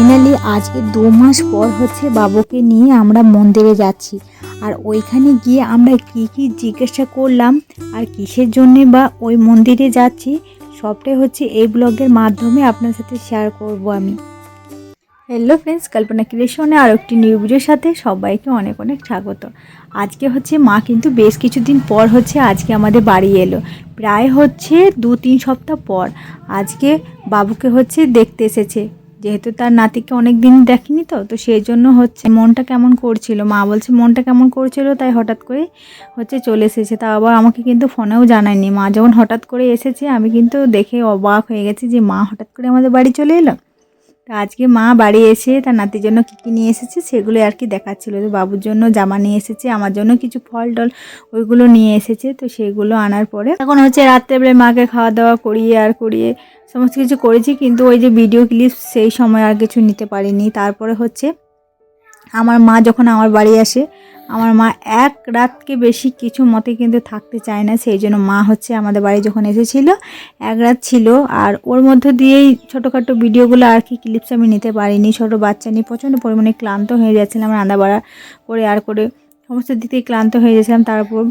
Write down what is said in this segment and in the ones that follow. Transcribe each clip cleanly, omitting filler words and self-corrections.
Finally আজকে 2 মাস পর বাবুকে নিয়ে আমরা মন্দিরে যাচ্ছি। আর ওইখানে গিয়ে আমরা কি কি জিজ্ঞাসা করলাম আর কিসের জন্যে বা ওই মন্দিরে যাচ্ছি সবটাই এই ব্লগের মাধ্যমে আপনার সাথে শেয়ার করব আমি। হ্যালো ফ্রেন্ডস, কল্পনা ক্রিয়েশনে আর একটি নিউ ভিডিওর সাথে সবাইকে অনেক অনেক স্বাগত। আজকে মা কিন্তু বেশ কিছুদিন পর আজকে আমাদের বাড়ি এলো, প্রায় 2-3 সপ্তাহ পর। আজকে বাবুকে দেখতে এসেছে, যেহেতু তার নাতিকে অনেক দিন দেখেনি, তো সেই জন্য মনটা কেমন করছিল। মা বলছে মনটা কেমন করছিল, তাই হঠাৎ করে চলে এসেছে। তা আবার আমাকে কিন্তু ফোনেও জানায়নি। মা যখন হঠাৎ করে এসেছে আমি কিন্তু দেখে অবাক হয়ে গেছি যে মা হঠাৎ করে আমাদের বাড়ি চলে এলো। তা আজকে মা বাড়ি এসে তার নাতির জন্য কী কী নিয়ে এসেছে সেগুলো আর কি দেখাচ্ছিলো। তো বাবুর জন্য জামা নিয়ে এসেছে, আমার জন্য কিছু ফল টল ওইগুলো নিয়ে এসেছে। তো সেগুলো আনার পরে এখন রাত্রেবেলায় মাকে খাওয়া দাওয়া করিয়ে সমস্ত কিছু করেছি, কিন্তু ওই যে ভিডিও ক্লিপ সেই সময় আর কিছু নিতে পারিনি। তারপরে আমার মা যখন আমার বাড়ি আসে, আমার মা এক রাতকে বেশি কিছু মতে কিন্তু থাকতে চায় না। সেই জন্য মা আমাদের বাড়ি যখন এসেছিল এক রাত ছিল। আর ওর মধ্যে দিয়েই ছোটোখাটো ভিডিওগুলো আর কি ক্লিপস আমি নিতে পারিনি। ছোটো বাচ্চা নিয়ে প্রচণ্ড পরিমাণে ক্লান্ত হয়ে যাচ্ছিলাম, রান্না বাড়া করে সমস্ত দিক থেকে ক্লান্ত হয়ে গেছিলাম।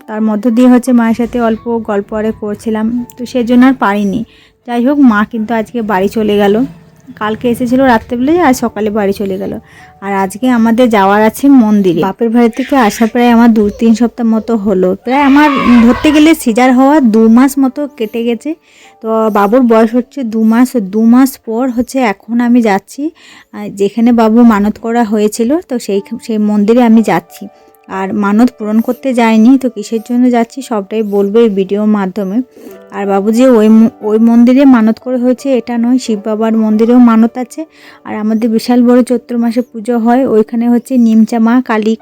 তার মধ্য দিয়ে মায়ের সাথে অল্প গল্প আরে করছিলাম, তো সেই জন্য আর পারিনি। যাই হোক, মা কিন্তু আজকে বাড়ি চলে গেল। কালকে এসেছিলো রাত্রেবেলায়, আজ সকালে বাড়ি চলে গেল। আর আজকে আমাদের যাওয়ার আছে মন্দিরে। বাপের বাড়ি থেকে আসা প্রায় আমার 2-3 সপ্তাহ মতো হলো। প্রায় আমার ধরতে গেলে সিজার হওয়া 2 মাস মতো কেটে গেছে। তো বাবুর বয়স 2 মাস। 2 মাস পর এখন আমি যাচ্ছি যেখানে বাবু মানত করা হয়েছিল, তো সেই মন্দিরে আমি যাচ্ছি। আর মানত পূরণ করতে যাইনি, তো কিসের জন্য যাচ্ছি সবটাই বলবো এই ভিডিওর মাধ্যমে। আর বাবু যে ওই মন্দিরে মানত করে হয়েছে এটা নয়, শিব বাবার মন্দিরেও মানত আছে। আর আমাদের বিশাল বড় চৈত্র মাসে পুজো হয়, ওইখানে নিমচা মা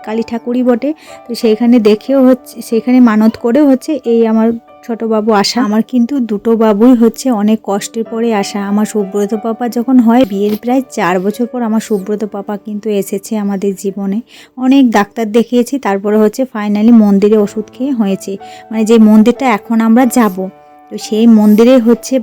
কালী ঠাকুরই বটে। তো সেইখানে দেখেও সেইখানে মানত করেও এই আমার ছোট বাবু আসা। আমার কিন্তু দুটো বাবুই অনেক কষ্টের পরে আসা। আমার সুব্রত পাপা যখন হয়, বিয়ের প্রায় 4 বছর পর আমার সুব্রত পাপা কিন্তু এসেছে আমাদের জীবনে। অনেক ডাক্তার দেখিয়েছি, তারপরে ফাইনালি মন্দিরে ওষুধ খেয়ে হয়েছে। মানে যে মন্দিরটা এখন আমরা যাব, তো সেই মন্দিরে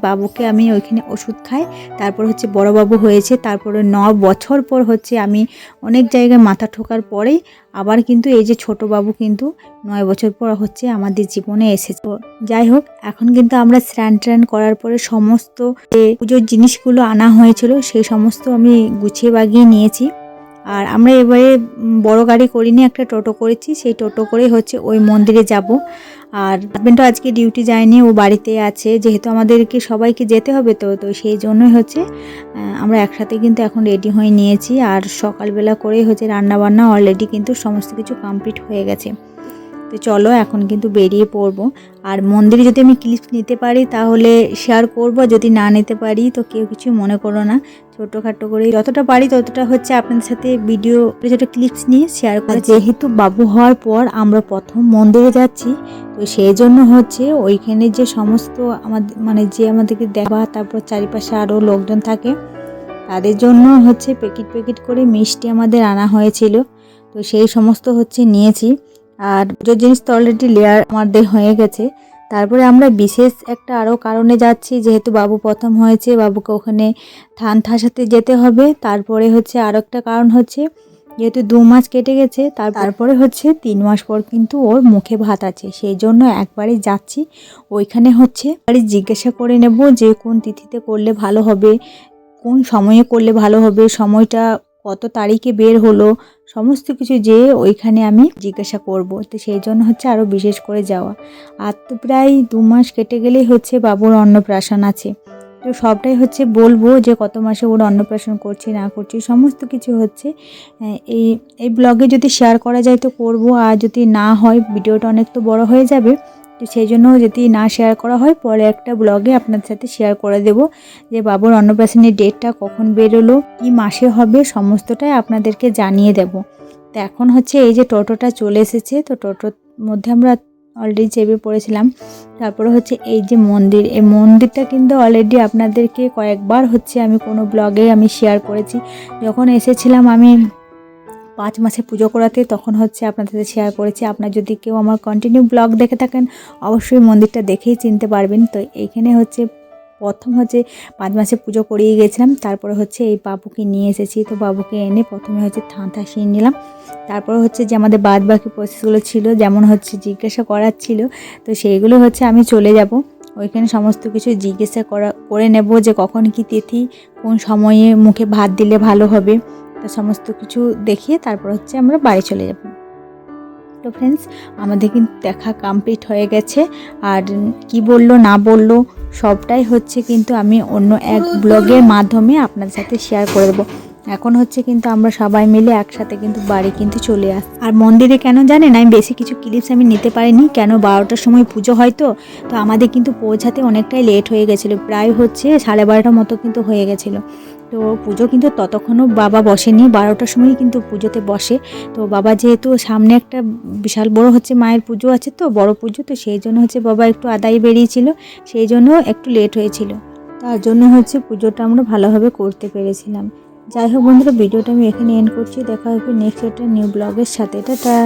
বাবুকে আমি ওইখানে ওষুধ খাই। তারপর বড় বাবু হয়েছে, তারপরে 9 বছর পর আমি অনেক জায়গায় মাথা ঠোকার পরেই আবার কিন্তু এই যে ছোট বাবু কিন্তু 9 বছর পর আমাদের জীবনে এসেছে। যাই হোক, এখন কিন্তু আমরা স্নান করার পরে সমস্ত যে পুজোর জিনিসগুলো আনা হয়েছিল সেই সমস্ত আমি গুছিয়ে বাগিয়ে নিয়েছি। আর আমরা এবারে বড় গাড়ি করিনি, একটা টোটো করেছি। সেই টোটো করে ওই মন্দিরে যাব। আর হাজবেন্ডও আজকে ডিউটি যায়নি, ও বাড়িতে আছে, যেহেতু আমাদেরকে সবাইকে যেতে হবে। তো সেই জন্যই আমরা একসাথে কিন্তু এখন রেডি হয়ে নিয়েছি। আর সকালবেলা করেই রান্না বান্না অলরেডি কিন্তু সমস্ত কিছু কমপ্লিট হয়ে গেছে। তো চলো এখন কিন্তু বেরিয়ে পড়বো। আর মন্দিরে যদি আমি ক্লিপস নিতে পারি তাহলে শেয়ার করব, যদি না নিতে পারি তো কেউ কিছু মনে করো না। ছোটোখাটো করে যতটা পারি ততটা আপনাদের সাথে ভিডিও ছোটো ক্লিপস নিয়ে শেয়ার করি। যেহেতু বাবু হওয়ার পর আমরা প্রথম মন্দিরে যাচ্ছি, তো সেই জন্য ওইখানে যে সমস্ত আমাদের যে আমাদেরকে দেওয়া, তারপর চারিপাশে আরও লোকজন থাকে, তাদের জন্য প্যাকেট করে মিষ্টি আমাদের আনা হয়েছিল। তো সেই সমস্ত নিয়েছি। আর পুজোর জিনিস তো অলরেডি লেয়ার আমাদের হয়ে গেছে। তারপরে আমরা বিশেষ একটা আরও কারণে যাচ্ছি, যেহেতু বাবু প্রথম হয়েছে, বাবুকে ওখানে থান ঠাসাতে যেতে হবে। তারপরে আরও একটা কারণ যেহেতু 2 মাস কেটে গেছে, তারপরে 3 মাস পর কিন্তু ওর মুখে ভাত আছে। সেই জন্য একবারে যাচ্ছি ওইখানে জিজ্ঞাসা করে নেব যে কোন তিথিতে করলে ভালো হবে, কোন সময়ে করলে ভালো হবে, সময়টা কত তারিখে বের হলো, সমস্ত কিছু যে ওইখানে আমি জিজ্ঞাসা করব। তো সেই জন্য আরও বিশেষ করে যাওয়া। আর তো প্রায় 2 মাস কেটে গেলেই বাবুর অন্নপ্রাশন আছে। তো সবটাই বলবো যে কত মাসে ওর অন্নপ্রাশন করছি না করছি সমস্ত কিছু এই ব্লগে যদি শেয়ার করা যায় তো করব। আর যদি না হয় ভিডিওটা অনেক তো বড় হয়ে যাবে, তো সেই জন্য যদি না শেয়ার করা হয় পরে একটা ব্লগে আপনাদের সাথে শেয়ার করে দেব যে বাবুর অন্নপ্রাশনের ডেটটা কখন বেরোলো, কি মাসে হবে, সমস্তটাই আপনাদেরকে জানিয়ে দেব। তো এখন এই যে টোটোটা চলে এসেছে, তো টোটোর মধ্যে আমরা অলরেডি চেপে পড়েছিলাম। তারপরে এই যে মন্দির, এই মন্দিরটা কিন্তু অলরেডি আপনাদেরকে কয়েকবার আমি কোনো ব্লগে আমি শেয়ার করেছি। যখন এসেছিলাম আমি 5 মাসে পুজো করাতে, তখন আপনাদের সাথে শেয়ার করেছি। আপনার যদি কেউ আমার কন্টিনিউ ব্লগ দেখে থাকেন অবশ্যই মন্দিরটা দেখেই চিনতে পারবেন। তো এইখানে প্রথম হচ্ছে 5 মাসে পুজো করিয়ে গেছিলাম, তারপরে হচ্ছে এই বাবুকে নিয়ে এসেছি। তো বাবুকে এনে প্রথমে হচ্ছে থাঁতা শিয়ে নিলাম, তারপরে হচ্ছে যে আমাদের বাদ বাকি প্রসেসগুলো ছিল, যেমন হচ্ছে জিজ্ঞাসা করার ছিল, তো সেইগুলো হচ্ছে আমি চলে যাব ওইখানে সমস্ত কিছু জিজ্ঞাসা করে নেব যে কখন কি তিথি, কোন সময়ে মুখে ভাত দিলে ভালো হবে, তো সমস্ত কিছু দেখিয়ে তারপর হচ্ছে আমরা বাড়ি চলে যাব। তো ফ্রেন্ডস, আমাদের কিন্তু দেখা কমপ্লিট হয়ে গেছে, আর কি বললো না বললো সবটাই হচ্ছে কিন্তু আমি অন্য এক ব্লগের মাধ্যমে আপনাদের সাথে শেয়ার করে দেবো। এখন হচ্ছে কিন্তু আমরা সবাই মিলে একসাথে কিন্তু বাড়ি কিন্তু চলে আসি। আর মন্দিরে কেন জানেন আমি বেশি কিছু ক্লিপস আমি নিতে পারিনি, কেন 12টার সময় পুজো হয়, তো আমাদের কিন্তু পৌঁছাতে অনেকটাই লেট হয়ে গেছিলো, প্রায় হচ্ছে 12:30 মতো কিন্তু হয়ে গেছিলো। তো পুজো কিন্তু ততক্ষণও বাবা বসেনি, 12টার সময় কিন্তু পুজোতে বসে। তো বাবা যেহেতু সামনে একটা বিশাল বড় হচ্ছে মায়ের পুজো আছে, তো বড় পুজো, তো সেই জন্য হচ্ছে বাবা একটু আদায় বেরিয়েছিল, সেই জন্য একটু লেট হয়েছিল, তার জন্য হচ্ছে পুজোটা আমরা ভালোভাবে করতে পেরেছিলাম। যাই হোক বন্ধুরা, ভিডিওটা আমি এখানে এন্ড করছি, দেখা হবে নেক্সট একটা নিউ ব্লগের সাথে। টাটা।